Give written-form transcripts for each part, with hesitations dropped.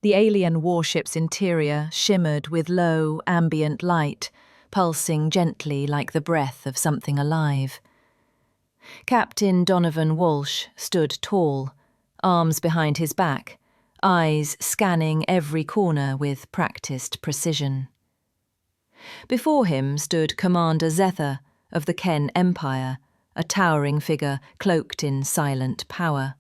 The alien warship's interior shimmered with low, ambient light, pulsing gently like the breath of something alive. Captain Donovan Walsh stood tall, arms behind his back, eyes scanning every corner with practiced precision. Before him stood Commander Zether of the Ken Empire, a towering figure cloaked in silent power.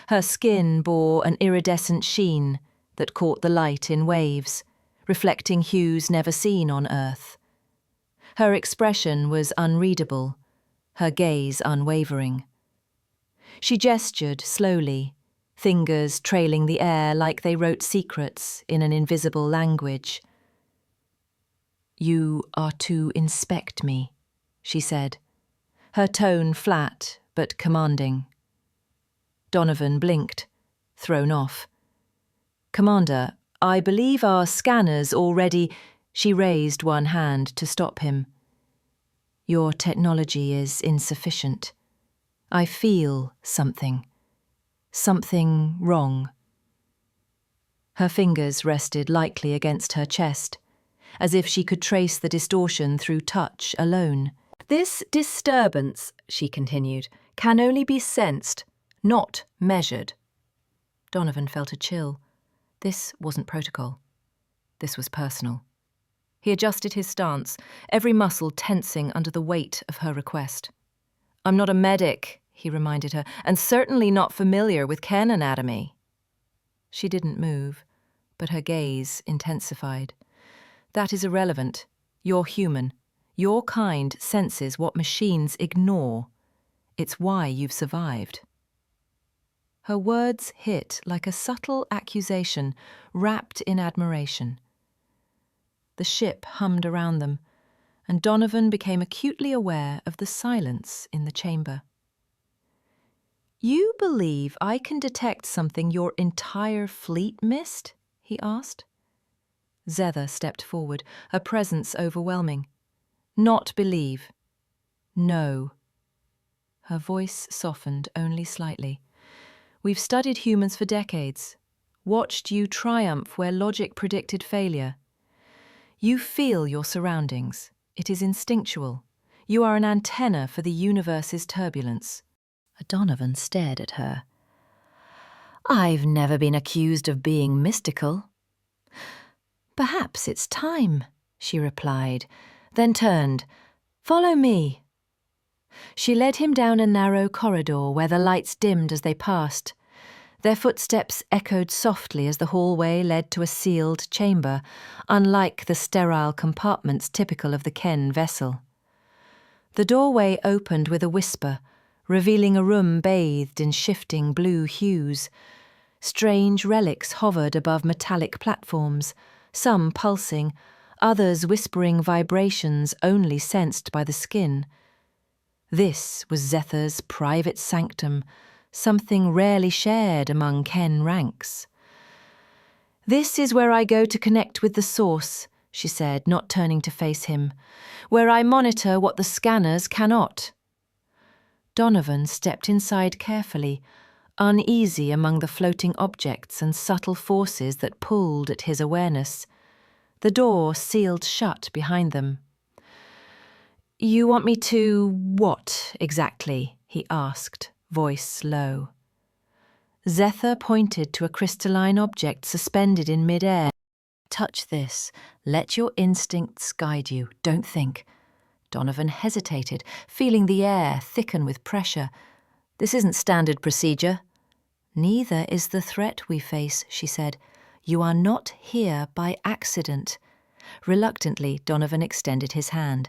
Her skin bore an iridescent sheen that caught the light in waves, reflecting hues never seen on Earth. Her expression was unreadable, her gaze unwavering. She gestured slowly, fingers trailing the air like they wrote secrets in an invisible language. "You are to inspect me," she said, her tone flat but commanding. Donovan blinked, thrown off. "Commander, I believe our scanners already—" She raised one hand to stop him. "Your technology is insufficient. I feel something. Something wrong." Her fingers rested lightly against her chest, as if she could trace the distortion through touch alone. "This disturbance," she continued, "can only be sensed, not measured." Donovan felt a chill. This wasn't protocol. This was personal. He adjusted his stance, every muscle tensing under the weight of her request. "I'm not a medic," he reminded her, "and certainly not familiar with Ken anatomy." She didn't move, but her gaze intensified. "That is irrelevant. You're human. Your kind senses what machines ignore. It's why you've survived." Her words hit like a subtle accusation, wrapped in admiration. The ship hummed around them, and Donovan became acutely aware of the silence in the chamber. "You believe I can detect something your entire fleet missed?" he asked. Zether stepped forward, her presence overwhelming. "Not believe. No." Her voice softened only slightly. "We've studied humans for decades, watched you triumph where logic predicted failure. You feel your surroundings. It is instinctual. You are an antenna for the universe's turbulence." Donovan stared at her. "I've never been accused of being mystical." "Perhaps it's time," she replied, then turned. "Follow me." She led him down a narrow corridor where the lights dimmed as they passed. Their footsteps echoed softly as the hallway led to a sealed chamber, unlike the sterile compartments typical of the Ken vessel. The doorway opened with a whisper, revealing a room bathed in shifting blue hues. Strange relics hovered above metallic platforms, some pulsing, others whispering vibrations only sensed by the skin. This was Zether's private sanctum, something rarely shared among Ken ranks. "This is where I go to connect with the source," she said, not turning to face him, "where I monitor what the scanners cannot." Donovan stepped inside carefully, uneasy among the floating objects and subtle forces that pulled at his awareness. The door sealed shut behind them. "You want me to what, exactly?" he asked, voice low. Zether pointed to a crystalline object suspended in mid-air. "Touch this. Let your instincts guide you. Don't think." Donovan hesitated, feeling the air thicken with pressure. "This isn't standard procedure." "Neither is the threat we face," she said. "You are not here by accident." Reluctantly, Donovan extended his hand.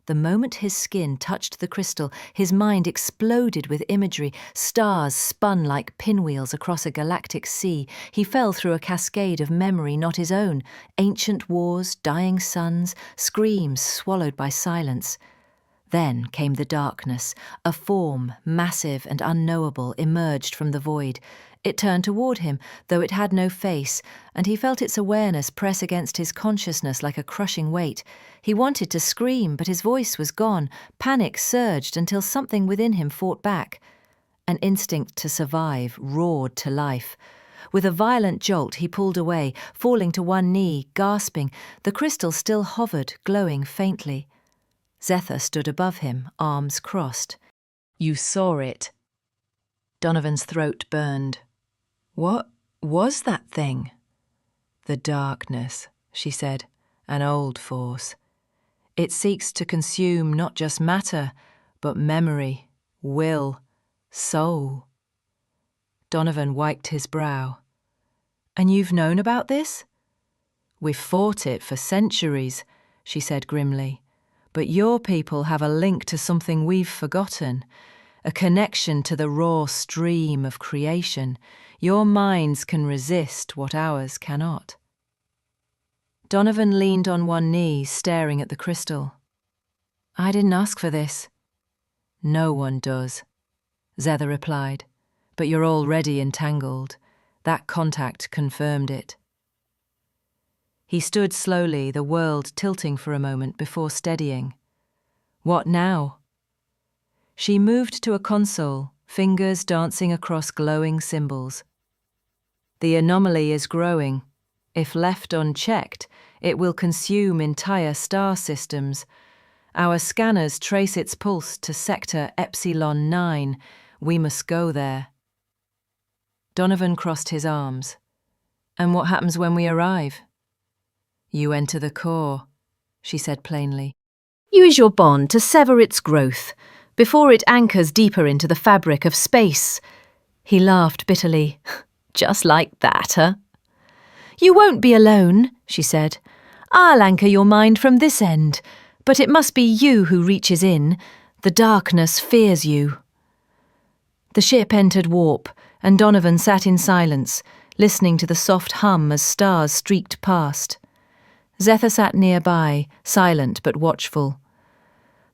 The moment his skin touched the crystal, his mind exploded with imagery. Stars spun like pinwheels across a galactic sea. He fell through a cascade of memory not his own. Ancient wars, dying suns, screams swallowed by silence. Then came the darkness. A form, massive and unknowable, emerged from the void. It turned toward him, though it had no face, and he felt its awareness press against his consciousness like a crushing weight. He wanted to scream, but his voice was gone. Panic surged until something within him fought back. An instinct to survive roared to life. With a violent jolt, he pulled away, falling to one knee, gasping. The crystal still hovered, glowing faintly. Zephyr stood above him, arms crossed. "You saw it." Donovan's throat burned. "What was that thing?" "The darkness," she said, "an old force. It seeks to consume not just matter, but memory, will, soul." Donovan wiped his brow. "And you've known about this?" "We've fought it for centuries," she said grimly. "But your people have a link to something we've forgotten, a connection to the raw stream of creation. Your minds can resist what ours cannot." Donovan leaned on one knee, staring at the crystal. "I didn't ask for this." "No one does," Zephyr replied. "But you're already entangled. That contact confirmed it." He stood slowly, the world tilting for a moment before steadying. "What now?" She moved to a console, fingers dancing across glowing symbols. "The anomaly is growing. If left unchecked, it will consume entire star systems. Our scanners trace its pulse to sector Epsilon 9. We must go there." Donovan crossed his arms. "And what happens when we arrive?" "You enter the core," she said plainly. "Use your bond to sever its growth before it anchors deeper into the fabric of space." He laughed bitterly. "Just like that, huh?" "You won't be alone," she said. "I'll anchor your mind from this end, but it must be you who reaches in. The darkness fears you." The ship entered warp, and Donovan sat in silence, listening to the soft hum as stars streaked past. Zephyr sat nearby, silent but watchful.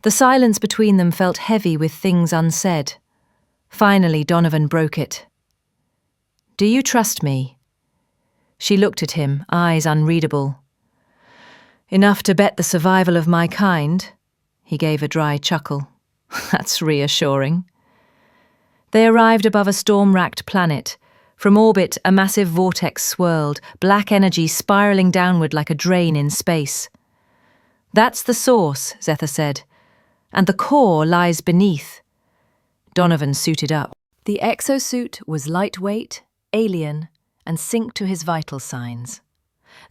The silence between them felt heavy with things unsaid. Finally, Donovan broke it. "Do you trust me?" She looked at him, eyes unreadable. "Enough to bet the survival of my kind?" He gave a dry chuckle. "That's reassuring." They arrived above a storm-racked planet. From orbit, a massive vortex swirled, black energy spiraling downward like a drain in space. "That's the source," Zephyr said, "and the core lies beneath." Donovan suited up. The exosuit was lightweight, alien, and synced to his vital signs.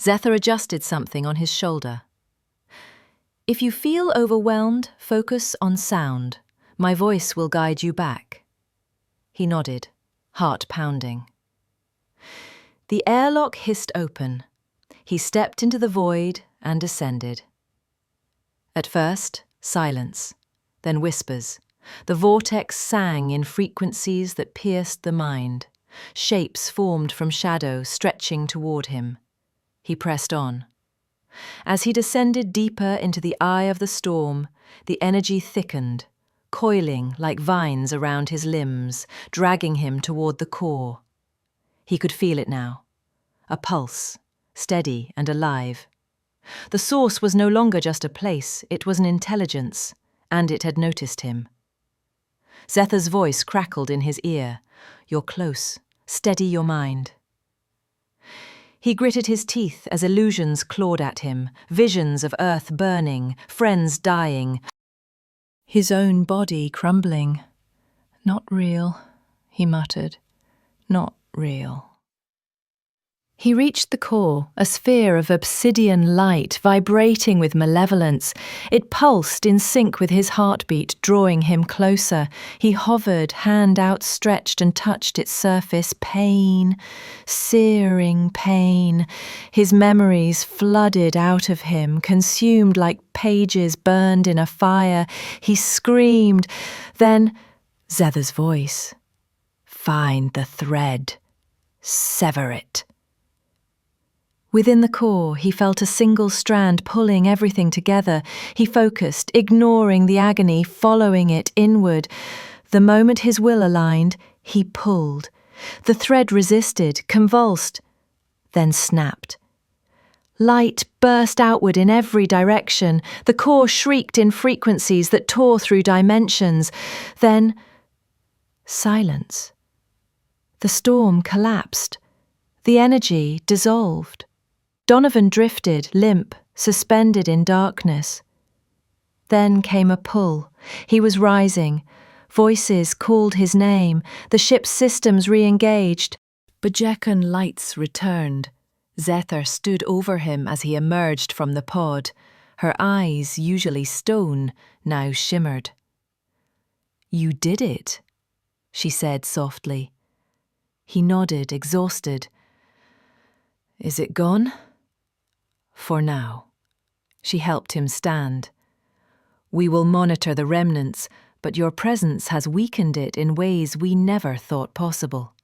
Zephyr adjusted something on his shoulder. "If you feel overwhelmed, focus on sound. My voice will guide you back." He nodded, heart pounding. The airlock hissed open. He stepped into the void and descended. At first, silence, then whispers. The vortex sang in frequencies that pierced the mind. Shapes formed from shadow, stretching toward him. He pressed on. As he descended deeper into the eye of the storm, the energy thickened, coiling like vines around his limbs, dragging him toward the core. He could feel it now. A pulse, steady and alive. The source was no longer just a place, it was an intelligence, and it had noticed him. Zeth's voice crackled in his ear. "You're close. Steady your mind." He gritted his teeth as illusions clawed at him, visions of Earth burning, friends dying, his own body crumbling. "Not real," he muttered. "Not real." He reached the core, a sphere of obsidian light vibrating with malevolence. It pulsed in sync with his heartbeat, drawing him closer. He hovered, hand outstretched, and touched its surface. Pain, searing pain. His memories flooded out of him, consumed like pages burned in a fire. He screamed. Then, Zeth's voice. "Find the thread. Sever it." Within the core, he felt a single strand pulling everything together. He focused, ignoring the agony, following it inward. The moment his will aligned, he pulled. The thread resisted, convulsed, then snapped. Light burst outward in every direction. The core shrieked in frequencies that tore through dimensions. Then, silence. The storm collapsed. The energy dissolved. Donovan drifted, limp, suspended in darkness. Then came a pull. He was rising. Voices called his name. The ship's systems re-engaged. Bajekan lights returned. Zephyr stood over him as he emerged from the pod. Her eyes, usually stone, now shimmered. "You did it," she said softly. He nodded, exhausted. "Is it gone?" "For now." She helped him stand. "We will monitor the remnants, but your presence has weakened it in ways we never thought possible."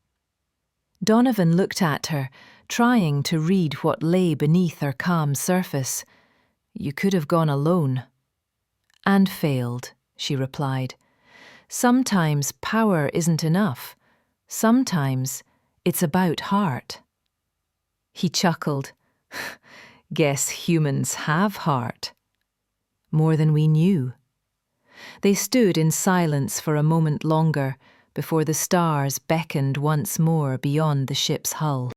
Donovan looked at her, trying to read what lay beneath her calm surface. "You could have gone alone." "And failed," she replied. "Sometimes power isn't enough. Sometimes it's about heart." He chuckled. "Guess humans have heart." "More than we knew." They stood in silence for a moment longer before the stars beckoned once more beyond the ship's hull.